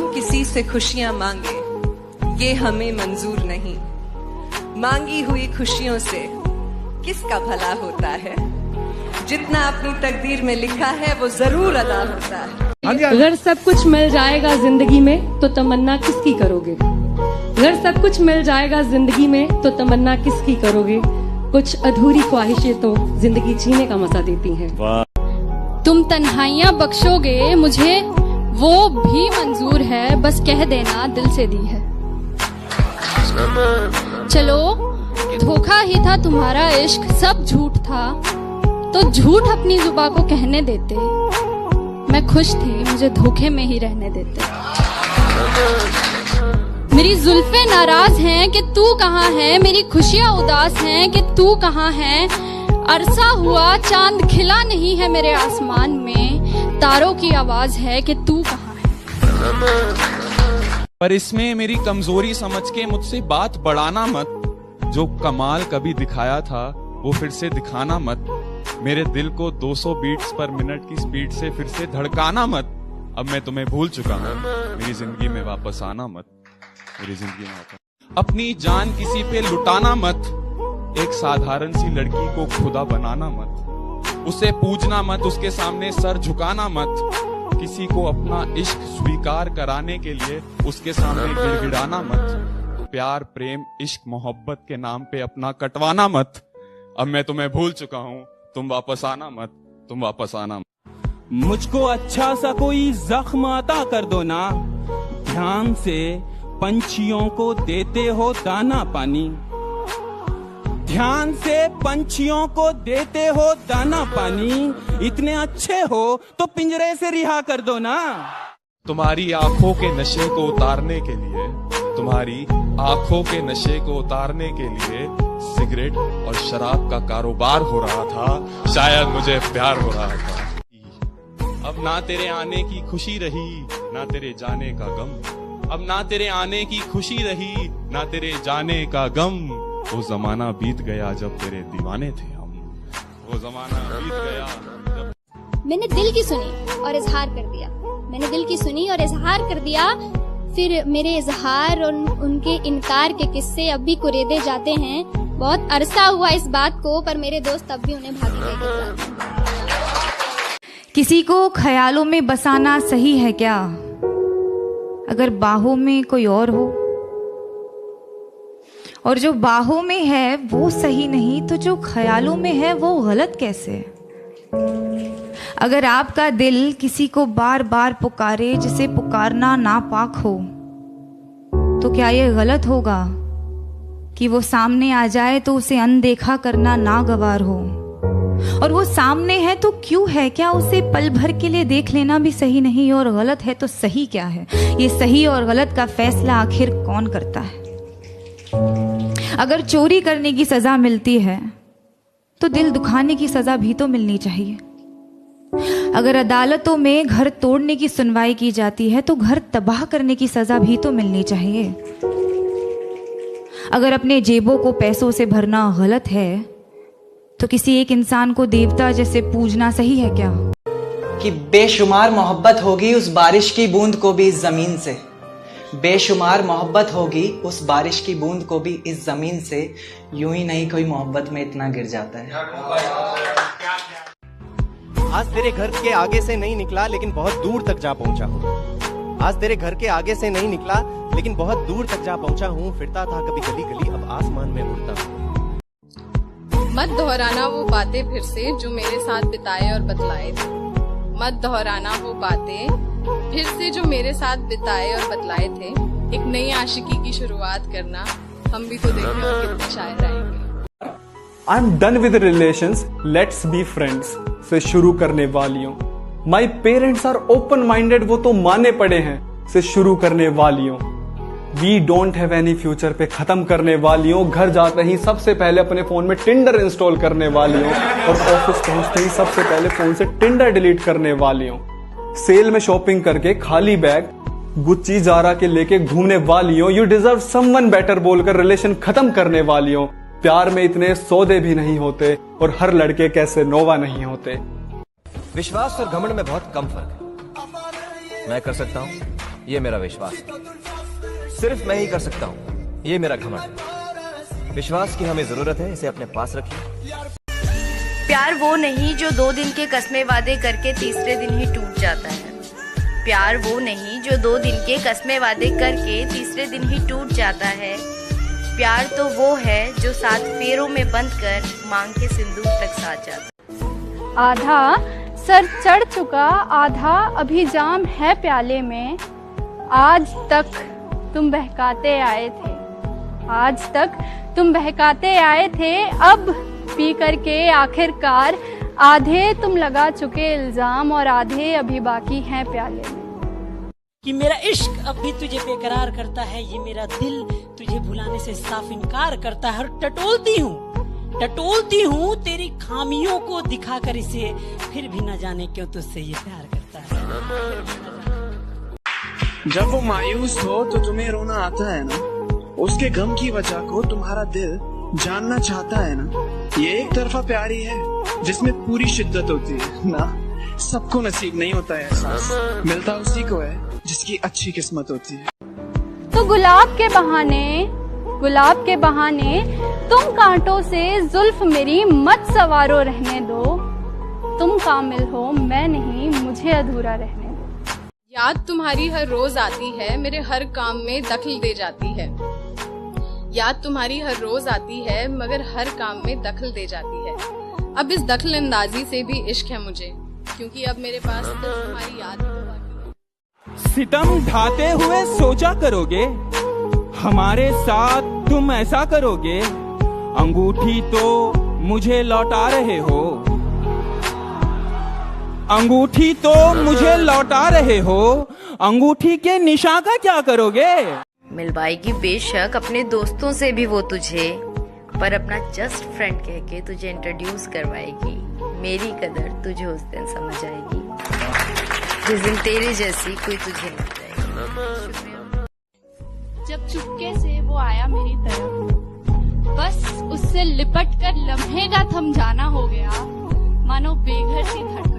हम किसी से खुशियां मांगे, ये हमें मंजूर नहीं। मांगी हुई खुशियों से किसका भला होता है? जितना अपनी तकदीर में लिखा है वो जरूर अदा होता है। अगर सब कुछ मिल जाएगा जिंदगी में तो तमन्ना किसकी करोगे? अगर सब कुछ मिल जाएगा जिंदगी में तो तमन्ना किसकी करोगे? कुछ अधूरी ख्वाहिशें तो जिंदगी जीने का मजा देती हैं। तुम तन्हाइयां बख्शोगे मुझे वो भी मंजूर है, बस कह देना दिल से दी है। चलो धोखा ही था तुम्हारा इश्क, सब झूठ था तो झूठ अपनी जुबां को कहने देते। मैं खुश थी, मुझे धोखे में ही रहने देते। मेरी जुल्फे नाराज हैं कि तू कहाँ है, मेरी खुशियाँ उदास हैं कि तू कहाँ है। अरसा हुआ चांद खिला नहीं है मेरे आसमान में, तारों की आवाज है कि तू कहाँ है। पर इसमें मेरी कमजोरी समझ के मुझसे बात बढ़ाना मत। जो कमाल कभी दिखाया था वो फिर से दिखाना मत। मेरे दिल को 200 बीट्स पर मिनट की स्पीड से फिर से धड़काना मत। अब मैं तुम्हें भूल चुका हूँ, मेरी जिंदगी में वापस आना मत। मेरी जिंदगी में वापस अपनी जान किसी पे लुटाना मत। एक साधारण सी लड़की को खुदा बनाना मत। उसे पूजना मत, उसके सामने सर झुकाना मत। किसी को अपना इश्क स्वीकार कराने के लिए उसके सामने गिड़गिड़ाना मत। प्यार प्रेम इश्क मोहब्बत के नाम पे अपना कटवाना मत। अब मैं तुम्हें भूल चुका हूँ, तुम वापस आना मत, तुम वापस आना मत। मुझको अच्छा सा कोई जख्म अता कर दो ना। ध्यान से पंछियों को देते हो दाना पानी। ध्यान से पंछियों को देते हो दाना पानी। इतने अच्छे हो तो पिंजरे से रिहा कर दो ना। तुम्हारी आंखों के नशे को उतारने के लिए, तुम्हारी आंखों के नशे को उतारने के लिए सिगरेट और शराब का कारोबार हो रहा था। शायद मुझे प्यार हो रहा था। अब ना तेरे आने की खुशी रही, ना तेरे जाने का गम। अब ना तेरे आने की खुशी रही, ना तेरे जाने का गम। वो जमाना बीत गया जब तेरे दीवाने थे हम। वो जमाना बीत गया जब... मैंने दिल की सुनी और इजहार कर दिया। मैंने दिल की सुनी और इजहार कर दिया। फिर मेरे इजहार और उनके इनकार के किस्से अब भी कुरेदे जाते हैं। बहुत अरसा हुआ इस बात को, पर मेरे दोस्त अब भी उन्हें भागी लेके जाते। किसी को ख्यालों में बसाना सही है क्या? अगर बाहों में कोई और हो, और जो बाहों में है वो सही नहीं तो जो ख्यालों में है वो गलत कैसे? अगर आपका दिल किसी को बार बार पुकारे जिसे पुकारना नापाक हो, तो क्या ये गलत होगा कि वो सामने आ जाए तो उसे अनदेखा करना नागवार हो? और वो सामने है तो क्यों है? क्या उसे पल भर के लिए देख लेना भी सही नहीं? और गलत है तो सही क्या है? ये सही और गलत का फैसला आखिर कौन करता है? अगर चोरी करने की सजा मिलती है तो दिल दुखाने की सजा भी तो मिलनी चाहिए। अगर अदालतों में घर तोड़ने की सुनवाई की जाती है तो घर तबाह करने की सजा भी तो मिलनी चाहिए। अगर अपने जेबों को पैसों से भरना गलत है तो किसी एक इंसान को देवता जैसे पूजना सही है क्या? कि बेशुमार मोहब्बत होगी उस बारिश की बूंद को भी इस जमीन से। बेशुमार मोहब्बत होगी उस बारिश की बूंद को भी इस जमीन से। यूं ही नहीं कोई मोहब्बत में इतना गिर जाता है। आज तेरे घर के आगे से नहीं निकला लेकिन बहुत दूर तक जा पहुंचा हूँ। आज तेरे घर के आगे से नहीं निकला लेकिन बहुत दूर तक जा पहुंचा हूँ। फिरता था कभी गली गली, अब आसमान में उड़ता हूँ। मत दोहराना वो बातें फिर से जो मेरे साथ बिताए और बतलाए थे। मत दोहराना वो बातें फिर से जो मेरे साथ बिताए और बतलाए थे। एक नई आशिकी की शुरुआत करना, हम भी तो देखें और कितने शायर आएंगे। I am done with relations, let's be friends से शुरू करने वालियों। My parents are open minded, वो तो माने पड़े हैं से शुरू करने वालियों। We don't have any future पे खत्म करने वालियों। घर जाते ही सबसे पहले अपने फोन में टिंडर इंस्टॉल करने वालियों और ऑफिस पहुंचते ही सबसे पहले फोन से टिंडर डिलीट करने वालियों। सेल में शॉपिंग करके खाली बैग गुच्ची जारा के लेके घूमने वालियों। यू डिजर्व समवन बेटर बोलकर रिलेशन खत्म करने वालियों। प्यार में इतने सौदे भी नहीं होते और हर लड़के कैसे नोवा नहीं होते। विश्वास और घमंड में बहुत कम फर्क है। मैं कर सकता हूँ, ये मेरा विश्वास है। सिर्फ मैं ही कर सकता हूँ, ये मेरा घमंड। विश्वास की हमें जरूरत है, इसे अपने पास रखिए। प्यार वो नहीं जो 2 दिन के कस्मे वादे करके तीसरे दिन ही टूट जाता है। प्यार वो नहीं जो 2 दिन के कस्मे वादे करके तीसरे दिन ही टूट जाता है। प्यार तो वो है जो 7 फेरों में बंद कर मांग के सिंदूर तक साथ जाता। आधा सर चढ़ चुका, आधा अभी जाम है प्याले में। आज तक तुम बहकाते आए थे, आज तक तुम बहकाते आए थे। अब पी करके आखिरकार आधे तुम लगा चुके इल्जाम और आधे अभी बाकी हैं प्याले में। कि मेरा इश्क अब भी तुझे बेकरार करता है, ये मेरा दिल तुझे भुलाने से साफ इनकार करता है। और टटोलती हूँ तेरी खामियों को दिखाकर इसे, फिर भी न जाने क्यों तुझसे ये प्यार करता है। जब वो मायूस हो तो तुम्हें रोना आता है ना, उसके गम की वजह को तुम्हारा दिल जानना चाहता है ना। ये एक तरफा प्यार ही है जिसमें पूरी शिद्दत होती है ना। सबको नसीब नहीं होता है एहसास, मिलता उसी को है जिसकी अच्छी किस्मत होती है। तो गुलाब के बहाने तुम कांटों से जुल्फ मेरी मत सवारो रहने दो। तुम कामिल हो मैं नहीं, मुझे अधूरा रहने दो। याद तुम्हारी हर रोज आती है, मेरे हर काम में दखल दे जाती है। याद तुम्हारी हर रोज आती है मगर हर काम में दखल दे जाती है। अब इस दखल अंदाजी से भी इश्क है मुझे, क्योंकि अब मेरे पास तो तुम्हारी याद है। सितम ढाते हुए सोचा करोगे, हमारे साथ तुम ऐसा करोगे। अंगूठी तो मुझे लौटा रहे हो, अंगूठी तो मुझे लौटा रहे हो। अंगूठी के निशान का क्या करोगे? मिलवाएगी बेशक अपने दोस्तों से भी वो तुझे, पर अपना जस्ट फ्रेंड कह के तुझे इंट्रोड्यूस करवाएगी। मेरी कदर तुझे उस दिन समझ आएगी जिस दिन तेरे जैसी कोई तुझे मिल जाएगी। जब चुपके से वो आया मेरी तरफ, बस उससे लिपट कर लम्हे का थम जाना हो गया। मानो बेघर सी धड़कन